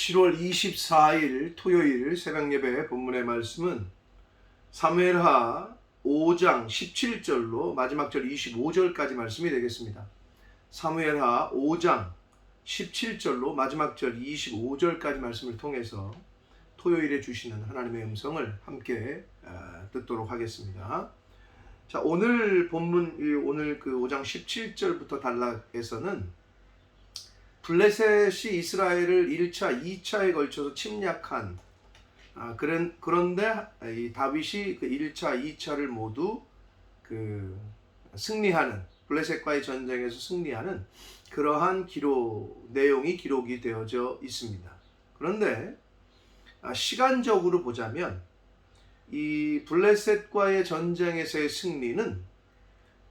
7월 24일 토요일 새벽예배 본문의 말씀은 사무엘하 5장 17절로 마지막 절 25절까지 말씀이 되겠습니다. 사무엘하 5장 17절로 마지막 절 25절까지 말씀을 통해서 토요일에 주시는 하나님의 음성을 함께 듣도록 하겠습니다. 자, 오늘 본문, 오늘 그 5장 17절부터 단락에서는 블레셋이 이스라엘을 1차, 2차에 걸쳐서 침략한 그런데 이 다윗이 그 1차, 2차를 모두 승리하는 블레셋과의 전쟁에서 승리하는 그러한 내용이 기록이 되어져 있습니다. 그런데 시간적으로 보자면 이 블레셋과의 전쟁에서의 승리는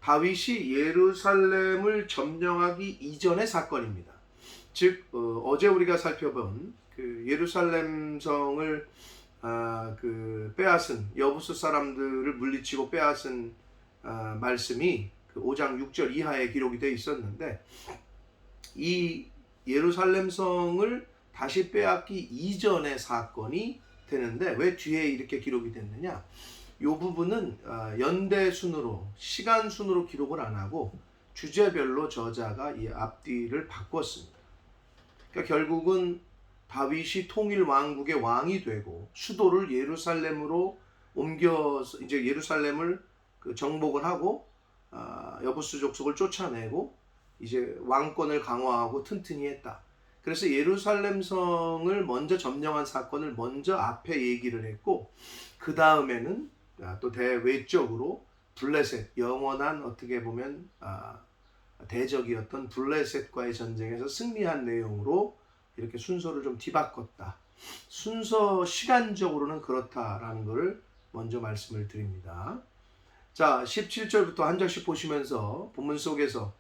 다윗이 예루살렘을 점령하기 이전의 사건입니다. 즉 어제 우리가 살펴본 그 예루살렘 성을 빼앗은 여부수 사람들을 물리치고 빼앗은 말씀이 그 5장 6절 이하에 기록이 되어 있었는데, 이 예루살렘 성을 다시 빼앗기 이전의 사건이 되는데 왜 뒤에 이렇게 기록이 됐느냐? 이 부분은 연대 순으로, 시간 순으로 기록을 안 하고 주제별로 저자가 이 앞뒤를 바꿨습니다. 그러니까 결국은 다윗이 통일 왕국의 왕이 되고 수도를 예루살렘으로 옮겨서 이제 예루살렘을 정복을 하고 여부수 족속을 쫓아내고 이제 왕권을 강화하고 튼튼히 했다. 그래서 예루살렘 성을 먼저 점령한 사건을 먼저 앞에 얘기를 했고, 그 다음에는 또 대외적으로 블레셋, 영원한 어떻게 보면 대적이었던 블레셋과의 전쟁에서 승리한 내용으로 이렇게 순서를 좀 뒤바꿨다. 순서 시간적으로는 그렇다라는 것을 먼저 말씀을 드립니다. 자, 17절부터 한 절씩 보시면서 본문 속에서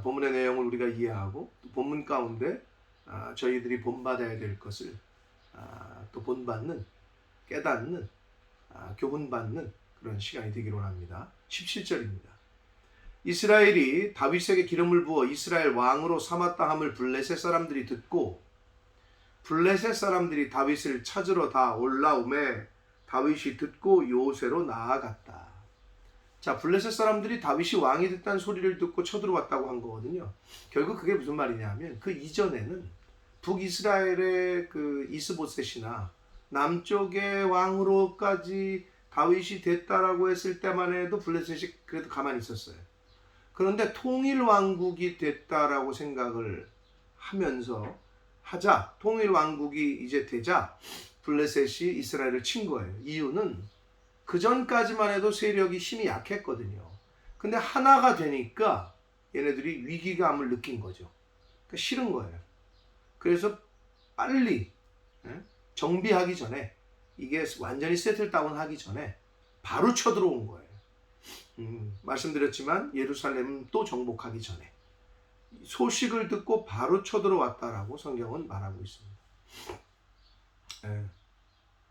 본문의 내용을 우리가 이해하고 또 본문 가운데 저희들이 본받아야 될 것을 또 본받는, 깨닫는, 교훈받는 그런 시간이 되기로 합니다. 17절입니다. 이스라엘이 다윗에게 기름을 부어 이스라엘 왕으로 삼았다 함을 블레셋 사람들이 듣고 블레셋 사람들이 다윗을 찾으러 다 올라오매 다윗이 듣고 요새로 나아갔다. 자, 블레셋 사람들이 다윗이 왕이 됐다는 소리를 듣고 쳐들어왔다고 한 거거든요. 결국 그게 무슨 말이냐면 그 이전에는 북이스라엘의 그 이스보셋이나 남쪽의 왕으로까지 다윗이 됐다라고 했을 때만 해도 블레셋이 그래도 가만히 있었어요. 그런데 통일 왕국이 됐다라고 생각을 하자 통일 왕국이 이제 되자 블레셋이 이스라엘을 친 거예요. 이유는 그 전까지만 해도 세력이 힘이 약했거든요. 근데 하나가 되니까 얘네들이 위기감을 느낀 거죠. 그러니까 싫은 거예요. 그래서 빨리 정비하기 전에, 이게 완전히 세틀다운 하기 전에 바로 쳐들어온 거예요. 말씀드렸지만 예루살렘은 또 정복하기 전에 소식을 듣고 바로 쳐들어왔다라고 성경은 말하고 있습니다.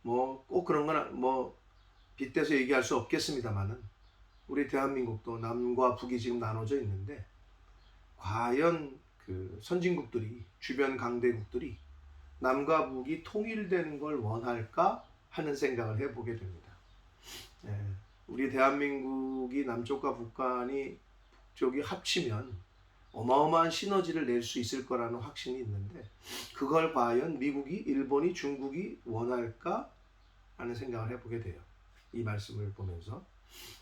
뭐 꼭 그런 건 빗대서 얘기할 수 없겠습니다만은 우리 대한민국도 남과 북이 지금 나눠져 있는데, 과연 그 선진국들이, 주변 강대국들이 남과 북이 통일되는 걸 원할까 하는 생각을 해보게 됩니다. 우리 대한민국이 남쪽과 북쪽이 합치면 어마어마한 시너지를 낼 수 있을 거라는 확신이 있는데, 그걸 과연 미국이, 일본이, 중국이 원할까 하는 생각을 해보게 돼요. 이 말씀을 보면서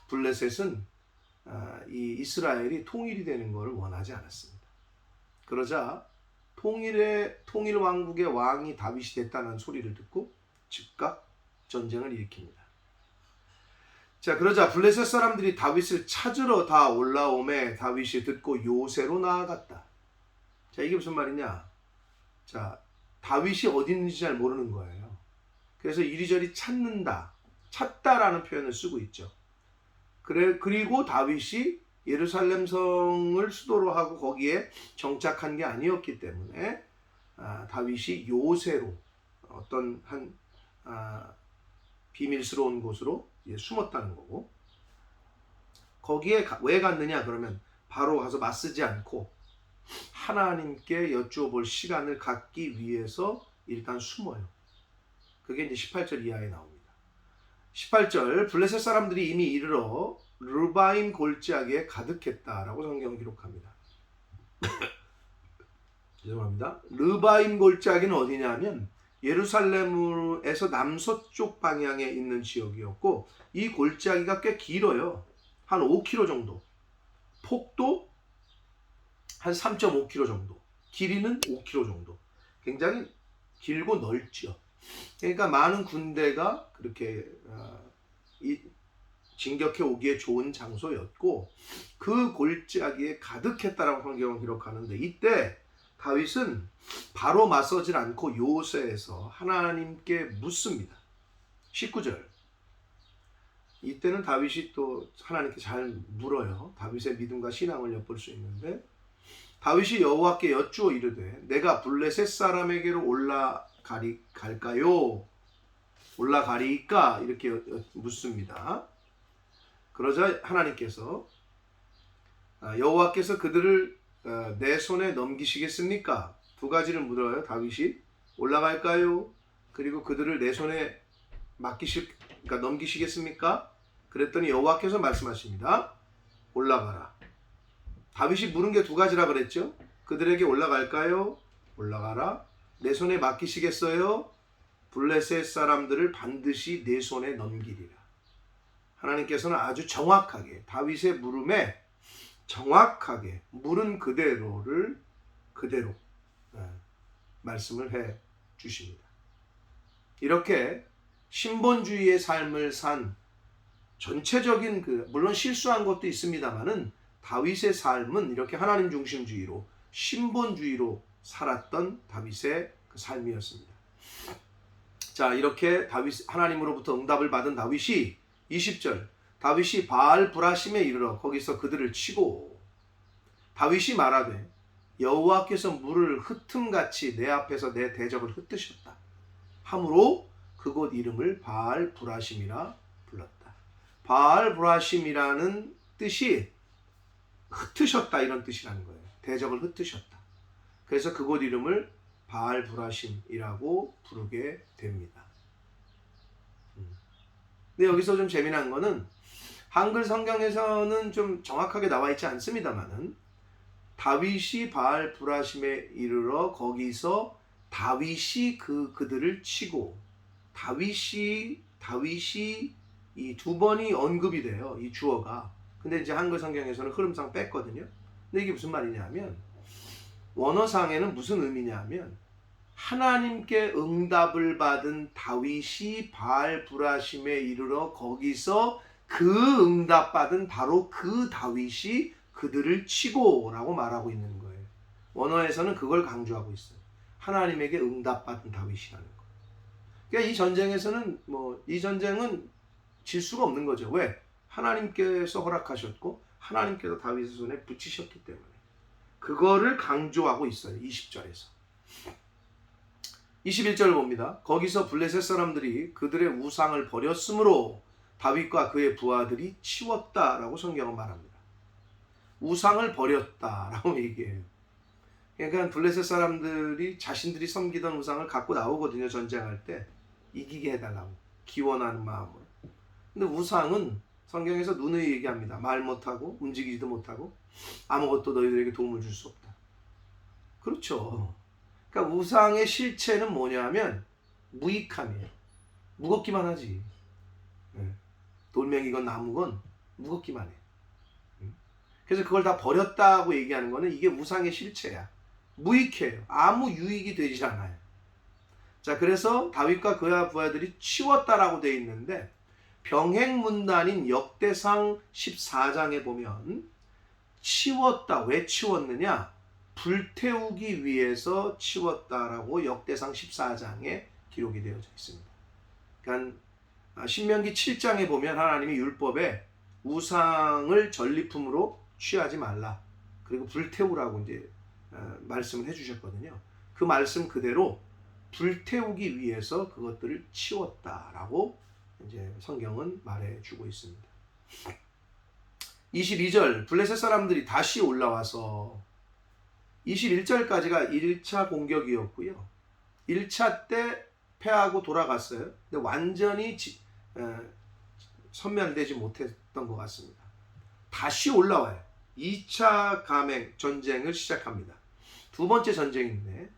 블레셋은 이 이스라엘이 통일이 되는 것을 원하지 않았습니다. 그러자 통일 왕국의 왕이 다윗이 됐다는 소리를 듣고 즉각 전쟁을 일으킵니다. 자, 그러자 블레셋 사람들이 다윗을 찾으러 다 올라오매 다윗이 듣고 요새로 나아갔다. 자, 이게 무슨 말이냐? 자, 다윗이 어디 있는지 잘 모르는 거예요. 그래서 이리저리 찾다라는 표현을 쓰고 있죠. 그리고 다윗이 예루살렘 성을 수도로 하고 거기에 정착한 게 아니었기 때문에 다윗이 요새로 어떤 한 비밀스러운 곳으로 숨었다는 거고, 거기에 왜 갔느냐 그러면 바로 가서 맞서지 않고 하나님께 여쭈어 볼 시간을 갖기 위해서 일단 숨어요. 그게 이제 18절 이하에 나옵니다. 18절 블레셋 사람들이 이미 이르러 르바임 골짜기에 가득했다라고 성경은 기록합니다. 죄송합니다. 르바임 골짜기는 어디냐면 예루살렘에서 남서쪽 방향에 있는 지역이었고, 이 골짜기가 꽤 길어요. 한 5km 정도. 폭도 한 3.5km 정도. 길이는 5km 정도. 굉장히 길고 넓죠. 그러니까 많은 군대가 그렇게 진격해 오기에 좋은 장소였고, 그 골짜기에 가득했다라고 성경은 기록하는데, 이때 다윗은 바로 맞서질 않고 요새에서 하나님께 묻습니다. 19절. 이때는 다윗이 또 하나님께 잘 물어요. 다윗의 믿음과 신앙을 엿볼 수 있는데, 다윗이 여호와께 여쭈어 이르되 내가 블레셋 사람에게로 올라갈까요? 올라가리까? 이렇게 묻습니다. 그러자 하나님께서 여호와께서 그들을 내 손에 넘기시겠습니까? 두 가지를 물어요. 다윗이 올라갈까요? 그리고 그들을 내 손에 그러니까 넘기시겠습니까? 그랬더니 여호와께서 말씀하십니다. 올라가라. 다윗이 물은 게 두 가지라 그랬죠. 그들에게 올라갈까요? 올라가라. 내 손에 맡기시겠어요? 블레셋 사람들을 반드시 내 손에 넘기리라. 하나님께서는 아주 정확하게 다윗의 물음에 정확하게 물은 그대로를 그대로 말씀을 해 주십니다. 이렇게 신본주의의 삶을 산 전체적인 물론 실수한 것도 있습니다만은 다윗의 삶은 이렇게 하나님 중심주의로 신본주의로 살았던 다윗의 그 삶이었습니다. 자, 이렇게 하나님으로부터 응답을 받은 다윗이 20절 다윗이 바알 브라심에 이르러 거기서 그들을 치고, 다윗이 말하되 여호와께서 물을 흩음같이 내 앞에서 내 대적을 흩으셨다 하므로 그곳 이름을 바알 브라심이라 불렀다. 바알 브라심이라는 뜻이 흩으셨다 이런 뜻이라는 거예요. 대적을 흩으셨다. 그래서 그곳 이름을 바알 브라심이라고 부르게 됩니다. 근데 여기서 좀 재미난 거는 한글 성경에서는 좀 정확하게 나와 있지 않습니다만은 다윗이 바알 브라심에 이르러 거기서 다윗이 그들을 치고, 다윗이 이 두 번이 언급이 돼요. 이 주어가. 근데 이제 한글 성경에서는 흐름상 뺐거든요. 근데 이게 무슨 말이냐면, 원어상에는 무슨 의미냐면 하나님께 응답을 받은 다윗이 바알 브라심에 이르러 거기서 그 응답받은 바로 그 다윗이 그들을 치고 라고 말하고 있는 거예요. 원어에서는 그걸 강조하고 있어요. 하나님에게 응답받은 다윗이라는 거. 그러니까 이 전쟁에서는 이 전쟁은 질 수가 없는 거죠. 왜? 하나님께서 허락하셨고 하나님께서 다윗의 손에 붙이셨기 때문에. 그거를 강조하고 있어요. 20절에서. 21절을 봅니다. 거기서 블레셋 사람들이 그들의 우상을 버렸으므로 다윗과 그의 부하들이 치웠다라고 성경은 말합니다. 우상을 버렸다라고 얘기해요. 그러니까 블레셋 사람들이 자신들이 섬기던 우상을 갖고 나오거든요. 전쟁할 때 이기게 해달라고 기원하는 마음으로. 근데 우상은 성경에서 누누이 얘기합니다. 말 못하고 움직이지도 못하고 아무것도 너희들에게 도움을 줄 수 없다. 그렇죠. 그러니까 우상의 실체는 뭐냐면 무익함이에요. 무겁기만 하지. 돌멩이건 나무건 무겁기만 해. 그래서 그걸 다 버렸다고 얘기하는 거는 이게 우상의 실체야. 무익해요. 아무 유익이 되지 않아요. 자, 그래서 다윗과 그의 부하들이 치웠다라고 되어 있는데 병행문단인 역대상 14장에 보면 치웠다. 왜 치웠느냐? 불태우기 위해서 치웠다라고 역대상 14장에 기록이 되어져 있습니다. 그러니까 신명기 7장에 보면 하나님이 율법에 우상을 전리품으로 취하지 말라. 그리고 불태우라고 이제 말씀을 해주셨거든요. 그 말씀 그대로 불태우기 위해서 그것들을 치웠다라고 이제 성경은 말해주고 있습니다. 22절 블레셋 사람들이 다시 올라와서 21절까지가 1차 공격이었고요. 1차 때 패하고 돌아갔어요. 근데 완전히 선멸되지 못했던 것 같습니다. 다시 올라와요. 2차 감행 전쟁을 시작합니다. 두 번째 전쟁인데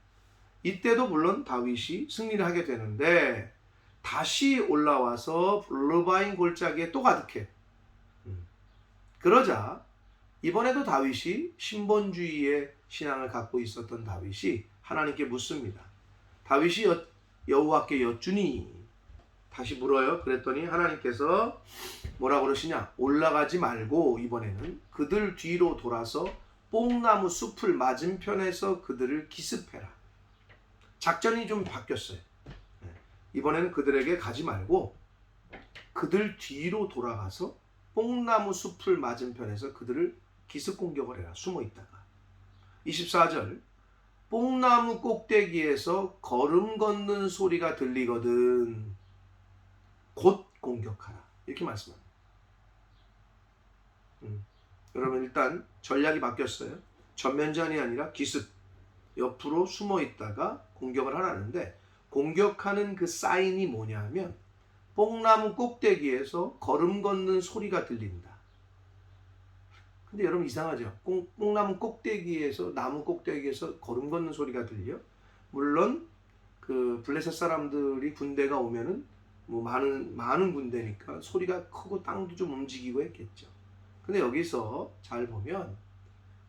이때도 물론 다윗이 승리를 하게 되는데 다시 올라와서 르바임 골짜기에 또 가득해. 그러자 이번에도 다윗이 신본주의의 신앙을 갖고 있었던 다윗이 하나님께 묻습니다. 다윗이 여호와께 여쭈니 다시 물어요. 그랬더니 하나님께서 뭐라고 그러시냐? 올라가지 말고 이번에는 그들 뒤로 돌아서 뽕나무 숲을 맞은편에서 그들을 기습해라. 작전이 좀 바뀌었어요. 이번에는 그들에게 가지 말고 그들 뒤로 돌아가서 뽕나무 숲을 맞은편에서 그들을 기습 공격을 해라. 숨어 있다가. 24절 뽕나무 꼭대기에서 걸음 걷는 소리가 들리거든 곧 공격하라. 이렇게 말씀합니다. 여러분 일단 전략이 바뀌었어요. 전면전이 아니라 기습. 옆으로 숨어 있다가 공격을 하라는데 공격하는 그 사인이 뭐냐면 뽕나무 꼭대기에서 걸음 걷는 소리가 들린다. 근데 여러분 이상하죠? 뽕나무 꼭대기에서 나무 꼭대기에서 걸음 걷는 소리가 들려? 물론 그 블레셋 사람들이 군대가 오면은 뭐 많은 군대니까 소리가 크고 땅도 좀 움직이고 했겠죠. 근데 여기서 잘 보면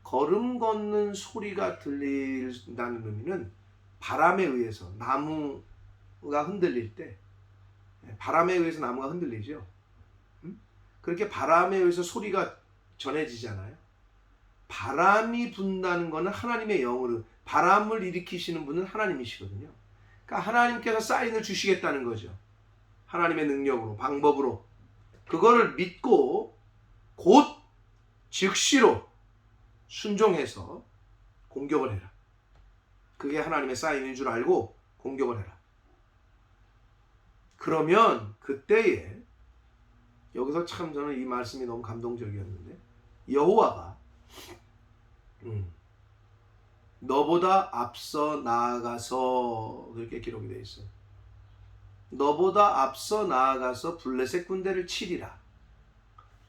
걸음 걷는 소리가 들린다는 의미는 바람에 의해서 나무가 흔들릴 때 바람에 의해서 나무가 흔들리죠. 그렇게 바람에 의해서 소리가 전해지잖아요. 바람이 분다는 것은 하나님의 영으로 바람을 일으키시는 분은 하나님이시거든요. 그러니까 하나님께서 사인을 주시겠다는 거죠. 하나님의 능력으로 방법으로 그거를 믿고 곧 즉시로 순종해서 공격을 해라. 그게 하나님의 사인인 줄 알고 공격을 해라. 그러면 그때에 여기서 참 저는 이 말씀이 너무 감동적이었는데 여호와가 너보다 앞서 나아가서 그렇게 기록이 되어 있어요. 너보다 앞서 나아가서 블레셋 군대를 치리라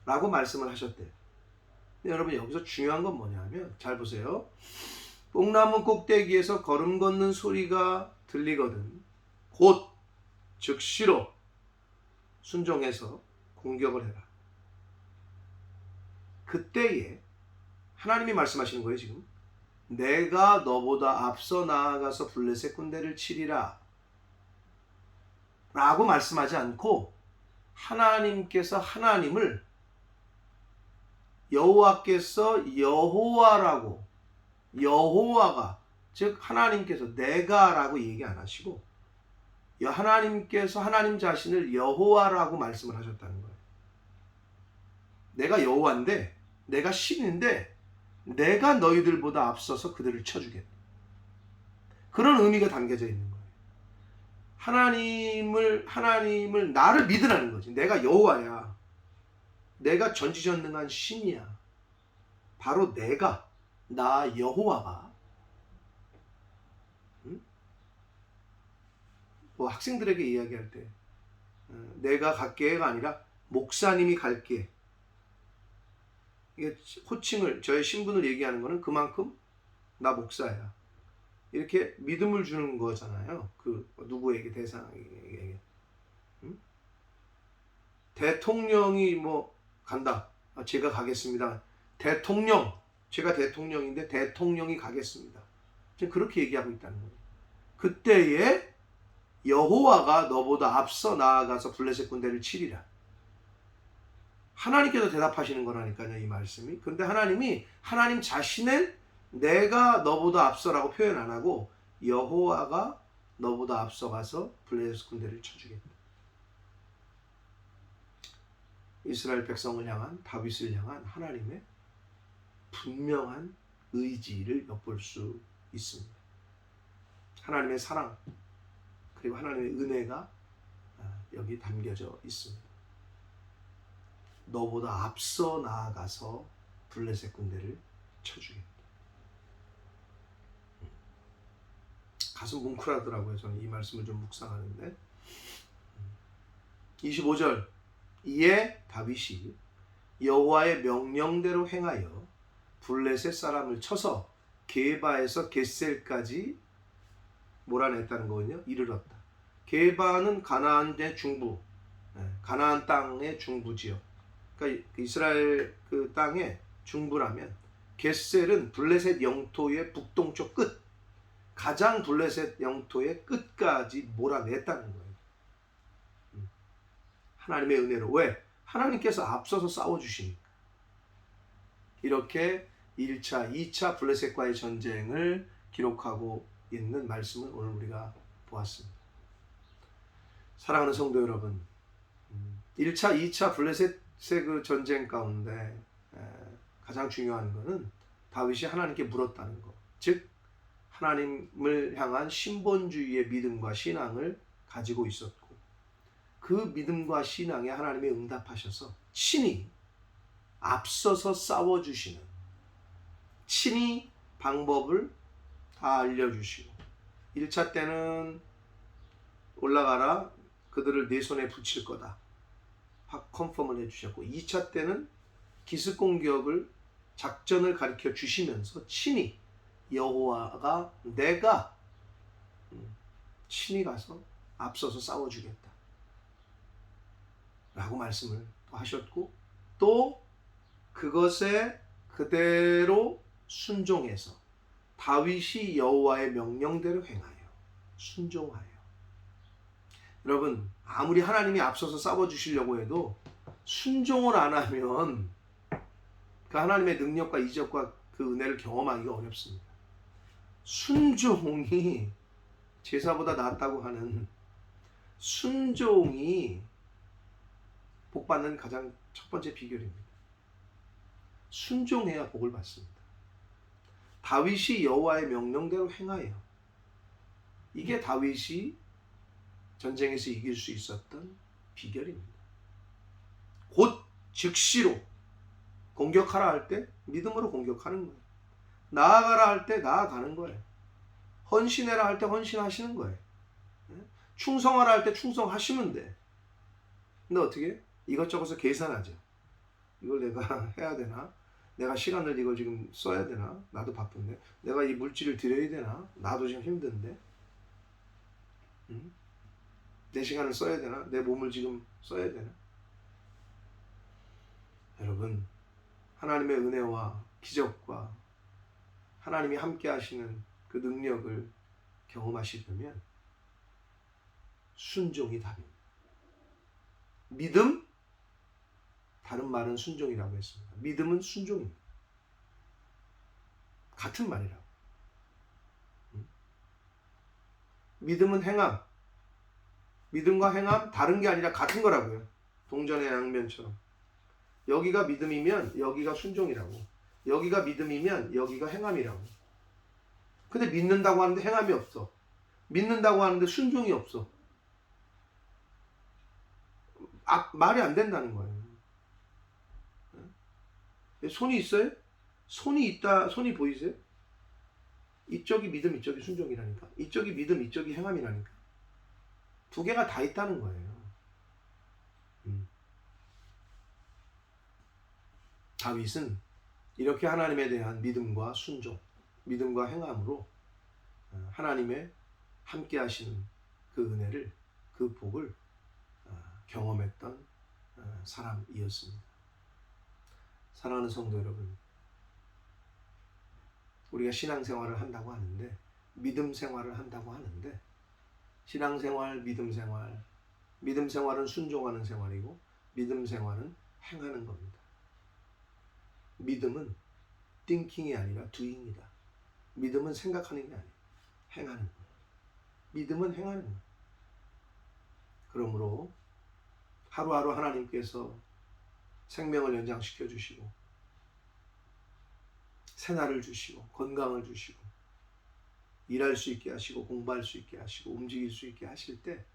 라고 말씀을 하셨대요. 근데 여러분 여기서 중요한 건 뭐냐면 잘 보세요. 뽕나무 꼭대기에서 걸음 걷는 소리가 들리거든 곧 즉시로 순종해서 공격을 해라. 그때에 하나님이 말씀하시는 거예요. 지금 내가 너보다 앞서 나아가서 블레셋 군대를 치리라 라고 말씀하지 않고 하나님께서 하나님을 여호와께서 여호와라고 여호와가 즉 하나님께서 내가라고 얘기 안 하시고 하나님께서 하나님 자신을 여호와라고 말씀을 하셨다는 거예요. 내가 여호와인데 내가 신인데 내가 너희들보다 앞서서 그들을 쳐주겠다. 그런 의미가 담겨져 있는 거예요. 하나님을 나를 믿으라는 거지. 내가 여호와야. 내가 전지전능한 신이야. 바로 나 여호와가 뭐 학생들에게 이야기할 때 내가 갈게가 아니라 목사님이 갈게. 이게 호칭을 저의 신분을 얘기하는 거는 그만큼 나 목사야. 이렇게 믿음을 주는 거잖아요. 그 누구에게 대상에게. 대통령이 뭐 간다. 제가 가겠습니다. 대통령. 제가 대통령인데 대통령이 가겠습니다. 지금 그렇게 얘기하고 있다는 거예요. 그때에 여호와가 너보다 앞서 나아가서 블레셋 군대를 치리라. 하나님께서 대답하시는 거라니까요. 이 말씀이. 그런데 하나님이 하나님 자신을 내가 너보다 앞서라고 표현 안 하고 여호와가 너보다 앞서가서 블레셋 군대를 쳐주겠다. 이스라엘 백성을 향한 다윗을 향한 하나님의 분명한 의지를 엿볼 수 있습니다. 하나님의 사랑 그리고 하나님의 은혜가 여기 담겨져 있습니다. 너보다 앞서 나아가서 블레셋 군대를 쳐주겠다. 가슴 뭉클하더라고요. 저는 이 말씀을 좀 묵상하는데 25절 이에 다윗이 여호와의 명령대로 행하여 블레셋 사람을 쳐서 게바에서 겟셀까지 몰아냈다는 거거든요. 이르렀다. 게바는 가나안의 중부, 가나안 땅의 중부 지역. 그러니까 이스라엘 그 땅의 중부라면 겟셀은 블레셋 영토의 북동쪽 끝, 가장 블레셋 영토의 끝까지 몰아냈다는 거예요. 하나님의 은혜로. 왜? 하나님께서 앞서서 싸워주시니까. 이렇게 1차, 2차 블레셋과의 전쟁을 기록하고 있는 말씀을 오늘 우리가 보았습니다. 사랑하는 성도 여러분, 1차, 2차 블레셋의 그 전쟁 가운데 가장 중요한 것은 다윗이 하나님께 물었다는 것. 즉 하나님을 향한 신본주의의 믿음과 신앙을 가지고 있었고 그 믿음과 신앙에 하나님이 응답하셔서 친히 앞서서 싸워주시는, 친히 방법을 다 알려주시고 1차 때는 올라가라 그들을 내 손에 붙일 거다 확 컨펌을 해주셨고 2차 때는 기습 공격을 작전을 가르쳐 주시면서 친히 여호와가 내가 친히 가서 앞서서 싸워주겠다 라고 말씀을 하셨고 또 그것에 그대로 순종해서 다윗이 여호와의 명령대로 행하여 순종하여. 여러분 아무리 하나님이 앞서서 싸워주시려고 해도 순종을 안 하면 그 하나님의 능력과 이적과 그 은혜를 경험하기가 어렵습니다. 순종이 제사보다 낫다고 하는 순종이 복받는 가장 첫 번째 비결입니다. 순종해야 복을 받습니다. 다윗이 여호와의 명령대로 행하여. 이게 다윗이 전쟁에서 이길 수 있었던 비결입니다. 곧 즉시로 공격하라 할 때 믿음으로 공격하는 거예요. 나아가라 할 때 나아가는 거예요. 헌신해라 할 때 헌신하시는 거예요. 충성하라 할 때 충성하시면 돼. 근데 어떻게? 이것저것을 계산하죠. 이걸 내가 해야 되나? 내가 시간을 이거 지금 써야 되나? 나도 바쁜데. 내가 이 물질을 드려야 되나? 나도 지금 힘든데. 내 시간을 써야 되나? 내 몸을 지금 써야 되나? 여러분, 하나님의 은혜와 기적과 하나님이 함께 하시는 그 능력을 경험하시려면 순종이 답입니다. 믿음? 다른 말은 순종이라고 했습니다. 믿음은 순종입니다. 같은 말이라고. 믿음은 행함. 믿음과 행함 다른 게 아니라 같은 거라고요. 동전의 양면처럼. 여기가 믿음이면 여기가 순종이라고. 여기가 믿음이면 여기가 행함이라고. 근데 믿는다고 하는데 행함이 없어. 믿는다고 하는데 순종이 없어. 말이 안 된다는 거예요. 손이 있어요? 손이 있다. 손이 보이세요? 이쪽이 믿음, 이쪽이 순종이라니까. 이쪽이 믿음, 이쪽이 행함이라니까. 두 개가 다 있다는 거예요. 다윗은 이렇게 하나님에 대한 믿음과 순종, 믿음과 행함으로 하나님의 함께 하시는 그 은혜를, 그 복을 경험했던 사람이었습니다. 사랑하는 성도 여러분, 우리가 신앙생활을 한다고 하는데, 믿음 생활을 한다고 하는데, 신앙생활, 믿음 생활은 순종하는 생활이고 믿음 생활은 행하는 겁니다. 믿음은 thinking이 아니라 doing이다. 믿음은 생각하는 게 아니에요. 행하는 거예요. 믿음은 행하는 거예요. 그러므로 하루하루 하나님께서 생명을 연장시켜 주시고 새날을 주시고 건강을 주시고 일할 수 있게 하시고 공부할 수 있게 하시고 움직일 수 있게 하실 때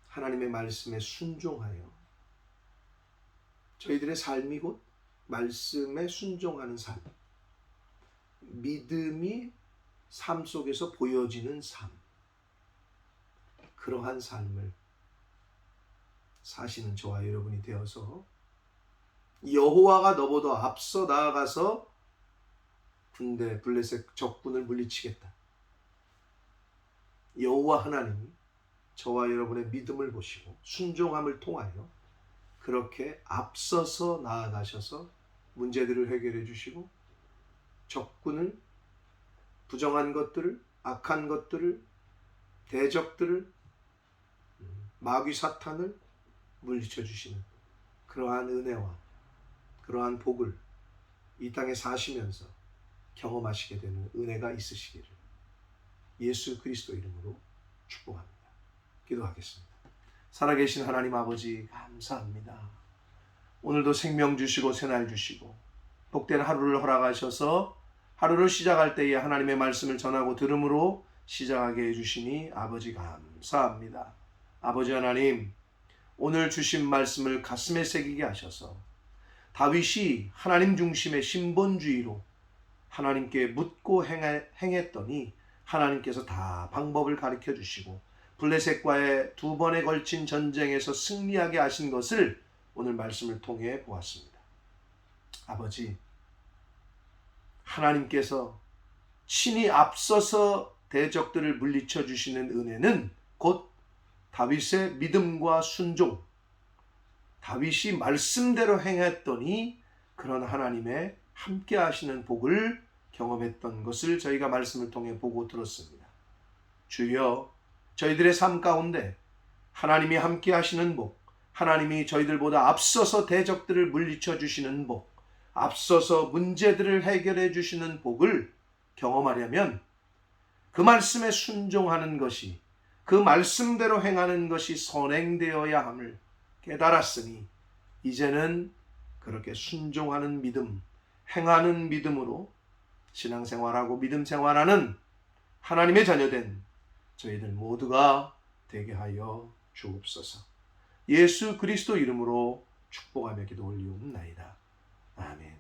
하나님의 말씀에 순종하여 저희들의 삶이 곧 말씀에 순종하는 삶, 믿음이 삶 속에서 보여지는 삶, 그러한 삶을 사시는 저와 여러분이 되어서 여호와가 너보다 앞서 나아가서 군대 블레셋 적군을 물리치겠다. 여호와 하나님이 저와 여러분의 믿음을 보시고 순종함을 통하여 그렇게 앞서서 나아가셔서 문제들을 해결해 주시고 적군을, 부정한 것들을, 악한 것들을, 대적들을, 마귀 사탄을 물리쳐 주시는 그러한 은혜와 그러한 복을 이 땅에 사시면서 경험하시게 되는 은혜가 있으시기를 예수 그리스도 이름으로 축복합니다. 기도하겠습니다. 살아계신 하나님 아버지 감사합니다. 오늘도 생명 주시고 새날 주시고 복된 하루를 허락하셔서 하루를 시작할 때에 하나님의 말씀을 전하고 들음으로 시작하게 해주시니 아버지 감사합니다. 아버지 하나님, 오늘 주신 말씀을 가슴에 새기게 하셔서 다윗이 하나님 중심의 신본주의로 하나님께 묻고 행했더니 하나님께서 다 방법을 가르쳐 주시고 블레셋과의 2번에 걸친 전쟁에서 승리하게 하신 것을 오늘 말씀을 통해 보았습니다. 아버지, 하나님께서 친히 앞서서 대적들을 물리쳐 주시는 은혜는 곧 다윗의 믿음과 순종, 다윗이 말씀대로 행했더니 그런 하나님의 함께 하시는 복을 경험했던 것을 저희가 말씀을 통해 보고 들었습니다. 주여, 저희들의 삶 가운데 하나님이 함께 하시는 복, 하나님이 저희들보다 앞서서 대적들을 물리쳐 주시는 복, 앞서서 문제들을 해결해 주시는 복을 경험하려면 그 말씀에 순종하는 것이, 그 말씀대로 행하는 것이 선행되어야 함을 깨달았으니 이제는 그렇게 순종하는 믿음, 행하는 믿음으로 신앙생활하고 믿음생활하는 하나님의 자녀된 저희들 모두가 되게 하여 주옵소서. 예수 그리스도 이름으로 축복하며 기도 올리옵나이다. 아멘.